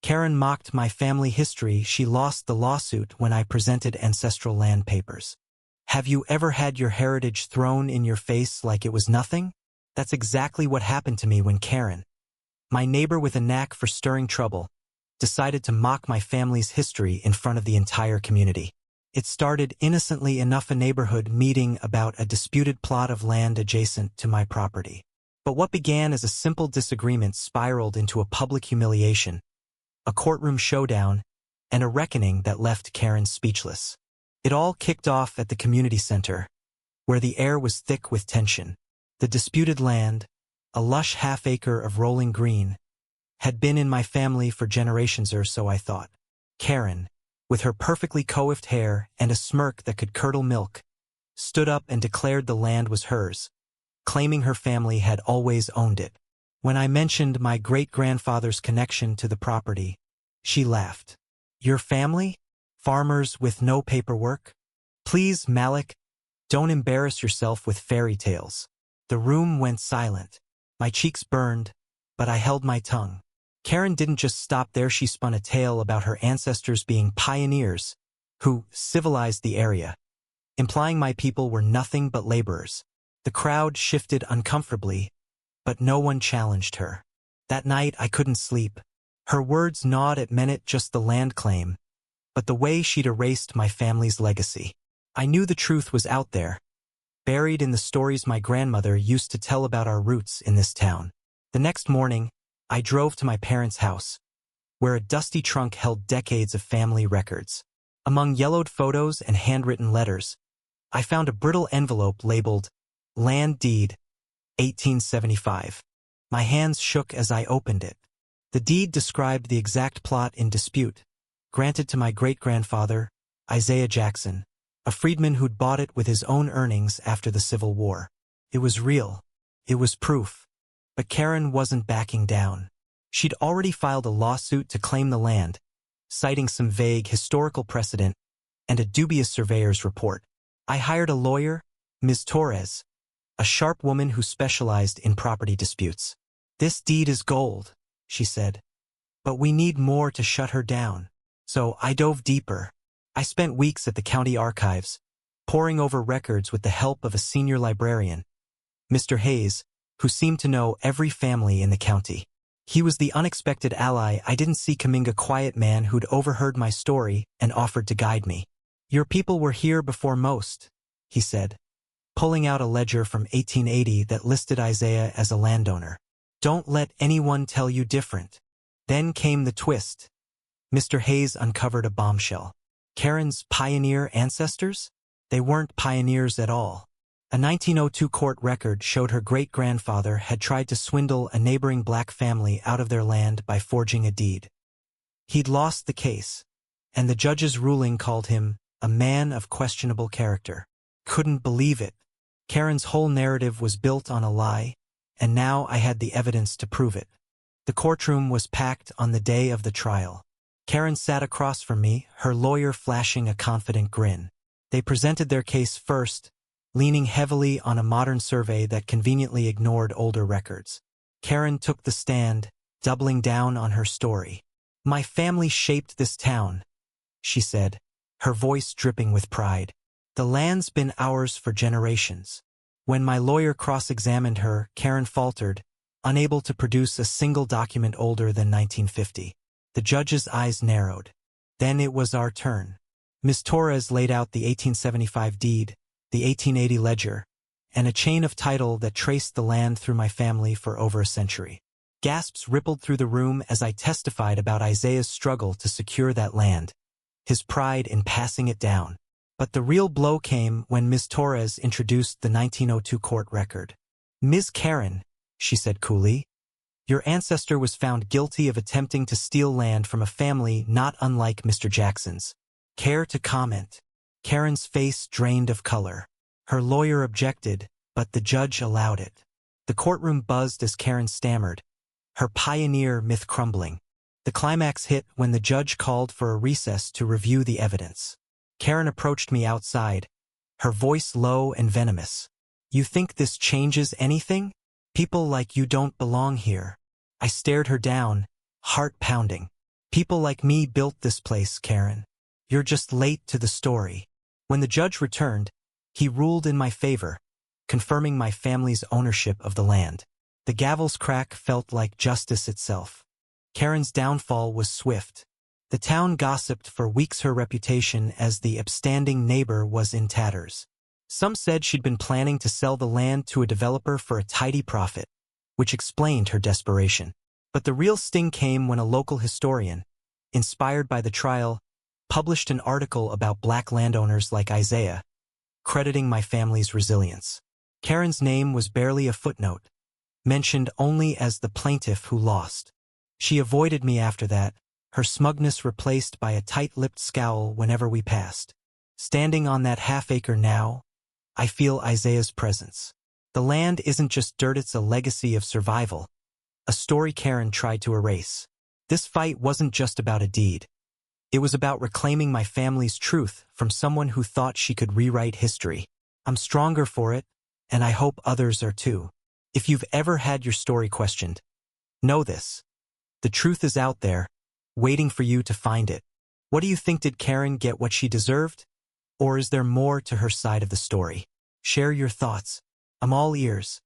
Karen mocked my family history. She lost the lawsuit when I presented ancestral land papers. Have you ever had your heritage thrown in your face like it was nothing? That's exactly what happened to me when Karen, my neighbor with a knack for stirring trouble, decided to mock my family's history in front of the entire community. It started innocently enough, a neighborhood meeting about a disputed plot of land adjacent to my property. But what began as a simple disagreement spiraled into a public humiliation, a courtroom showdown, and a reckoning that left Karen speechless. It all kicked off at the community center, where the air was thick with tension. The disputed land, a lush half-acre of rolling green, had been in my family for generations, or so I thought. Karen, with her perfectly coiffed hair and a smirk that could curdle milk, stood up and declared the land was hers, claiming her family had always owned it. When I mentioned my great-grandfather's connection to the property, she laughed. Your family? Farmers with no paperwork? Please, Malik, don't embarrass yourself with fairy tales. The room went silent. My cheeks burned, but I held my tongue. Karen didn't just stop there. She spun a tale about her ancestors being pioneers who civilized the area, implying my people were nothing but laborers. The crowd shifted uncomfortably, but no one challenged her. That night I couldn't sleep. Her words gnawed at me, not just the land claim, but the way she'd erased my family's legacy. I knew the truth was out there, buried in the stories my grandmother used to tell about our roots in this town. The next morning, I drove to my parents' house, where a dusty trunk held decades of family records. Among yellowed photos and handwritten letters, I found a brittle envelope labeled Land Deed, 1875. My hands shook as I opened it. The deed described the exact plot in dispute, granted to my great-grandfather, Isaiah Jackson, a freedman who'd bought it with his own earnings after the Civil War. It was real. It was proof. But Karen wasn't backing down. She'd already filed a lawsuit to claim the land, citing some vague historical precedent and a dubious surveyor's report. I hired a lawyer, Ms. Torres, a sharp woman who specialized in property disputes. This deed is gold, she said, but we need more to shut her down. So I dove deeper. I spent weeks at the county archives, poring over records with the help of a senior librarian, Mr. Hayes, who seemed to know every family in the county. He was the unexpected ally I didn't see coming, a quiet man who'd overheard my story and offered to guide me. Your people were here before most, he said, pulling out a ledger from 1880 that listed Isaiah as a landowner. Don't let anyone tell you different. Then came the twist. Mr. Hayes uncovered a bombshell. Karen's pioneer ancestors? They weren't pioneers at all. A 1902 court record showed her great-grandfather had tried to swindle a neighboring black family out of their land by forging a deed. He'd lost the case, and the judge's ruling called him a man of questionable character. Couldn't believe it. Karen's whole narrative was built on a lie, and now I had the evidence to prove it. The courtroom was packed on the day of the trial. Karen sat across from me, her lawyer flashing a confident grin. They presented their case first, leaning heavily on a modern survey that conveniently ignored older records. Karen took the stand, doubling down on her story. My family shaped this town, she said, her voice dripping with pride. The land's been ours for generations. When my lawyer cross-examined her, Karen faltered, unable to produce a single document older than 1950. The judge's eyes narrowed. Then it was our turn. Ms. Torres laid out the 1875 deed, the 1880 ledger, and a chain of title that traced the land through my family for over a century. Gasps rippled through the room as I testified about Isaiah's struggle to secure that land, his pride in passing it down. But the real blow came when Ms. Torres introduced the 1902 court record. Ms. Karen, she said coolly, your ancestor was found guilty of attempting to steal land from a family not unlike Mr. Jackson's. Care to comment? Karen's face drained of color. Her lawyer objected, but the judge allowed it. The courtroom buzzed as Karen stammered, her pioneer myth crumbling. The climax hit when the judge called for a recess to review the evidence. Karen approached me outside, her voice low and venomous. You think this changes anything? People like you don't belong here. I stared her down, heart pounding. People like me built this place, Karen. You're just late to the story. When the judge returned, he ruled in my favor, confirming my family's ownership of the land. The gavel's crack felt like justice itself. Karen's downfall was swift. The town gossiped for weeks her reputation as the upstanding neighbor was in tatters. Some said she'd been planning to sell the land to a developer for a tidy profit, which explained her desperation. But the real sting came when a local historian, inspired by the trial, published an article about black landowners like Isaiah, crediting my family's resilience. Karen's name was barely a footnote, mentioned only as the plaintiff who lost. She avoided me after that, her smugness replaced by a tight-lipped scowl whenever we passed. Standing on that half-acre now, I feel Isaiah's presence. The land isn't just dirt, it's a legacy of survival, a story Karen tried to erase. This fight wasn't just about a deed. It was about reclaiming my family's truth from someone who thought she could rewrite history. I'm stronger for it, and I hope others are too. If you've ever had your story questioned, know this. The truth is out there, waiting for you to find it. What do you think? Did Karen get what she deserved? Or is there more to her side of the story? Share your thoughts. I'm all ears.